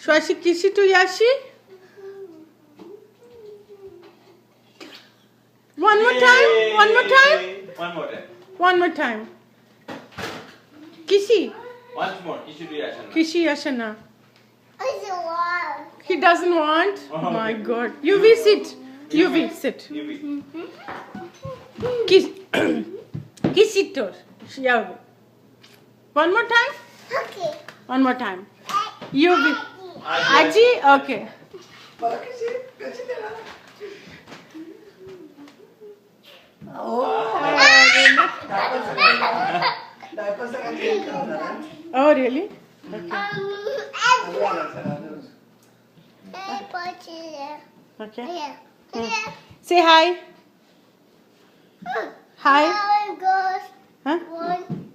Shwashi, kissy to Yashi. One more time. One more time. One more time. One more time. Kissy. Once more. Kissy to Yashana. Kissy Yashana. I don't want. He doesn't want. Oh, My okay. God. You will sit. You will sit. You be. Kiss. Kissy to. Yeah. One more time. Okay. One more time. You will. Aji. Aji. Okay. Oh, really? Okay. Yeah. Say hi. Hi. How it goes. Huh? I want.